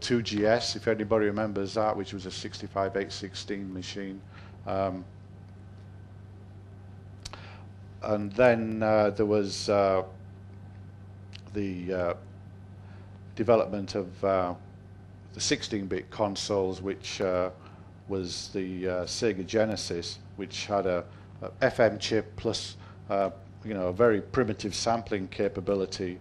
2GS, if anybody remembers that, which was a 65816 machine. And then there was the development of the 16-bit consoles, which was the Sega Genesis, which had a FM chip plus a very primitive sampling capability.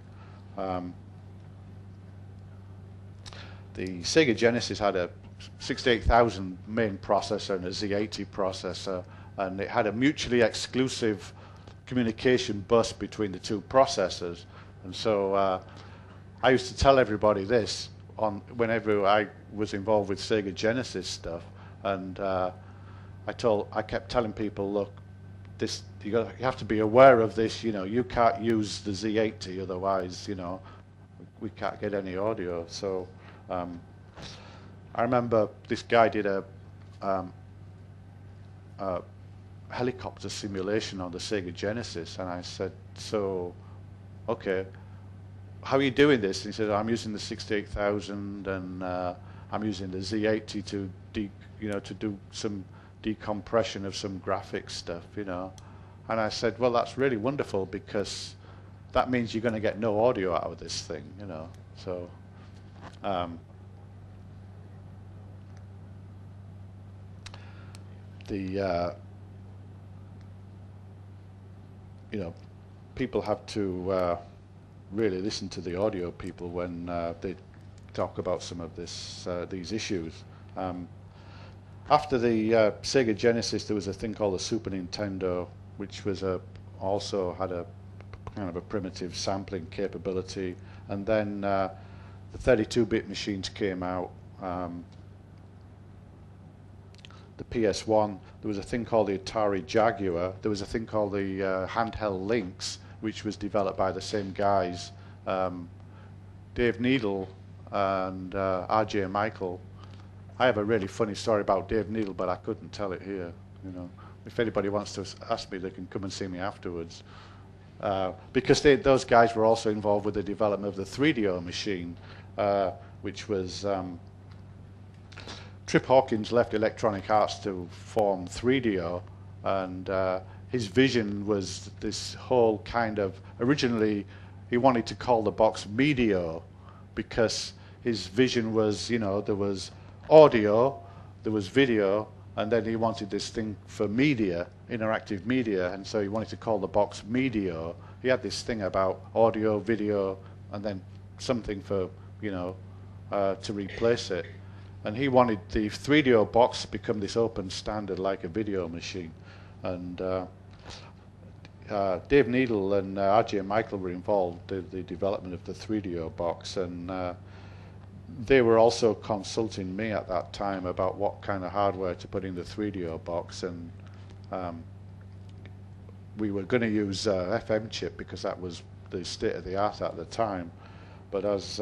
The Sega Genesis had a 68,000 main processor and a Z80 processor, and it had a mutually exclusive communication bus between the two processors. And so I used to tell everybody this whenever I was involved with Sega Genesis stuff, and I kept telling people, look, you have to be aware of this. You can't use the Z80, otherwise, we can't get any audio. So I remember this guy did a helicopter simulation on the Sega Genesis, and I said, so, okay, how are you doing this? And he said, I'm using the 68,000, and I'm using the Z80 to do some decompression of some graphics stuff, And I said, well, that's really wonderful, because that means you're going to get no audio out of this thing, So people have to really listen to the audio people when they talk about some of these issues. After the Sega Genesis, there was a thing called the Super Nintendo, which was also had a kind of a primitive sampling capability, and then the 32-bit machines came out. The PS1, there was a thing called the Atari Jaguar, there was a thing called the handheld Lynx, which was developed by the same guys, Dave Needle and R.J. Michael. I have a really funny story about Dave Needle, but I couldn't tell it here. If anybody wants to ask me, they can come and see me afterwards. Because those guys were also involved with the development of the 3DO machine, which was Trip Hawkins left Electronic Arts to form 3DO, and his vision was this whole kind of, originally he wanted to call the box Medio, because his vision was, there was audio, there was video, and then he wanted this thing for media, interactive media, and so he wanted to call the box Medio. He had this thing about audio, video, and then something for, to replace it. And he wanted the 3DO box to become this open standard like a video machine. And Dave Needle and R.J. Michael were involved in the development of the 3DO box, and they were also consulting me at that time about what kind of hardware to put in the 3DO box, and we were going to use FM chip because that was the state of the art at the time. But as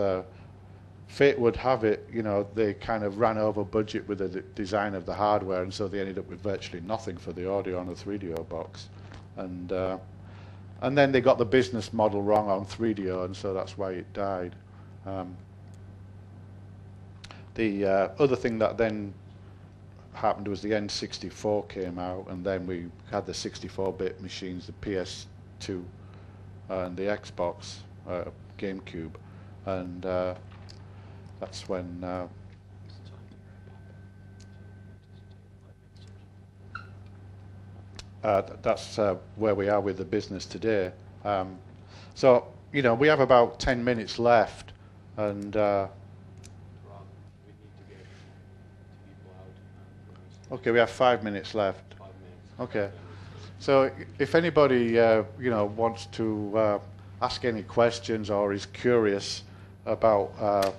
fate would have it, they kind of ran over budget with the design of the hardware, and so they ended up with virtually nothing for the audio on the 3DO box. And then they got the business model wrong on 3DO, and so that's why it died. The other thing that then happened was the N64 came out, and then we had the 64-bit machines, the PS2 and the Xbox, GameCube, and that's when that's where we are with the business today. So, we have about 10 minutes left, and okay, we have 5 minutes left. 5 minutes. Okay. So if anybody, wants to ask any questions or is curious about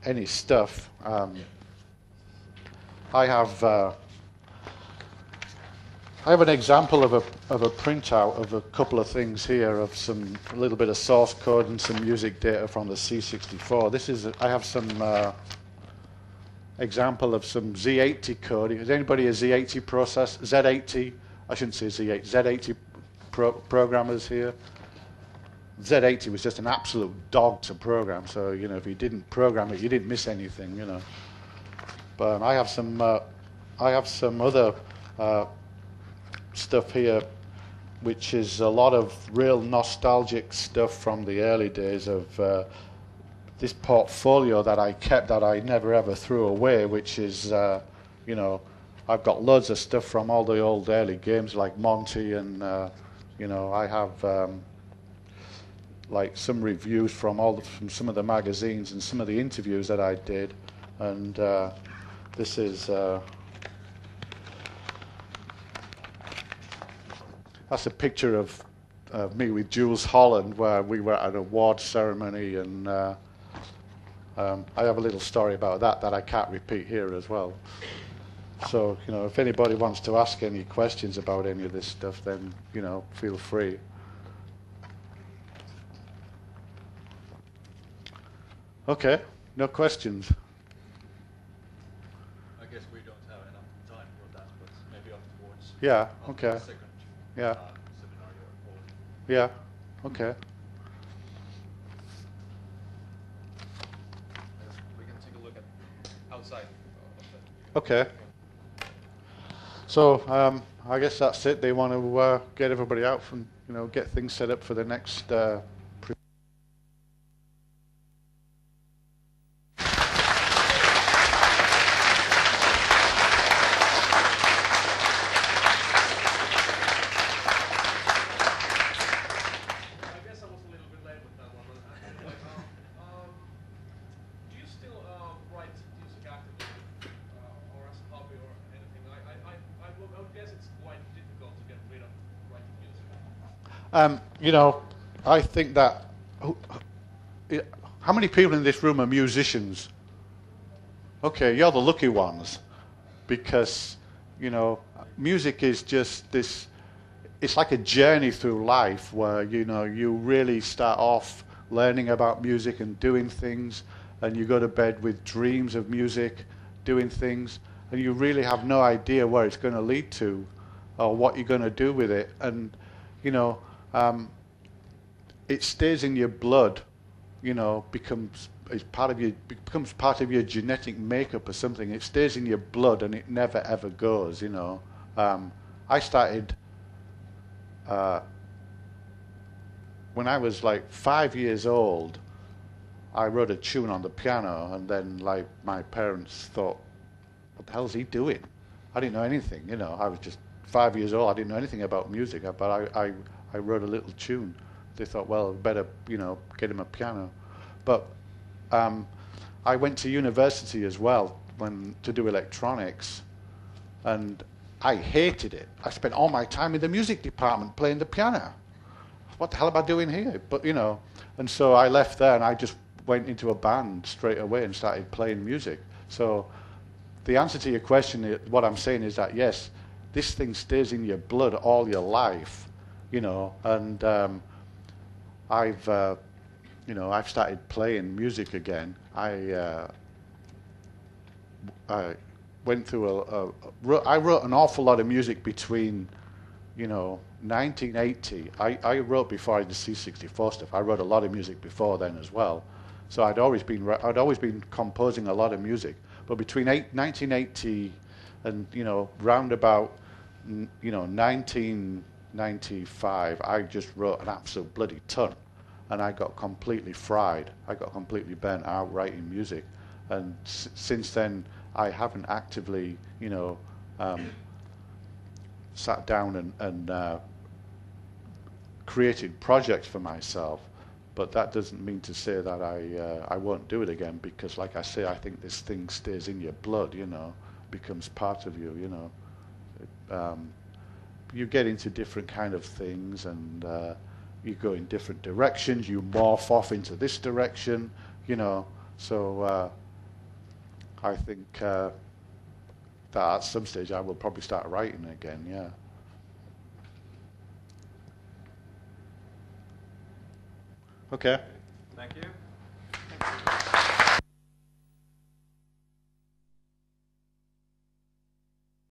any stuff, I have an example of a printout of a couple of things here, of a little bit of source code and some music data from the C64. I have some example of some Z80 code. Is anybody a Z80 process? Z80? I shouldn't say Z80. Z80 programmers here? Z80 was just an absolute dog to program. So if you didn't program it, you didn't miss anything. But I have some other stuff here, which is a lot of real nostalgic stuff from the early days of this portfolio that I kept that I never ever threw away, which is, I've got loads of stuff from all the old early games like Monty, and, I have like some reviews from some of the magazines and some of the interviews that I did, and this is that's a picture of me with Jules Holland, where we were at an award ceremony, and I have a little story about that I can't repeat here as well. So, if anybody wants to ask any questions about any of this stuff, then, feel free. Okay, no questions. I guess we don't have enough time for that, but maybe afterwards. Yeah, okay. Second, yeah. Seminar you're holding. Yeah, okay. We can take a look at outside of that. Okay. So I guess that's it. They want to get everybody out from, get things set up for the next. I think that. How many people in this room are musicians? Okay, you're the lucky ones, because music is just this. It's like a journey through life where you really start off learning about music and doing things, and you go to bed with dreams of music, doing things, and you really have no idea where it's going to lead to, or what you're going to do with it, and it stays in your blood, becomes part of your genetic makeup or something. It stays in your blood and it never ever goes. I started when I was like 5 years old. I wrote a tune on the piano, and then like my parents thought, "What the hell's he doing?" I didn't know anything. I was just 5 years old. I didn't know anything about music, but I wrote a little tune. They thought, well, better, get him a piano. But I went to university as well to do electronics, and I hated it. I spent all my time in the music department playing the piano. What the hell am I doing here? But, and so I left there and I just went into a band straight away and started playing music. So the answer to your question, what I'm saying is that, yes, this thing stays in your blood all your life. And I've started playing music again. I went through I wrote an awful lot of music between, 1980. I wrote before I did C64 stuff. I wrote a lot of music before then as well. So I'd always been composing a lot of music. But between 1980 and round about 1995, I just wrote an absolute bloody ton, and I got completely fried. I got completely burnt out writing music, and since then I haven't actively, sat down and created projects for myself. But that doesn't mean to say that I won't do it again, because, like I say, I think this thing stays in your blood, becomes part of you, you get into different kind of things, and you go in different directions. You morph off into this direction, So I think that at some stage I will probably start writing again. Yeah. Okay. Thank you.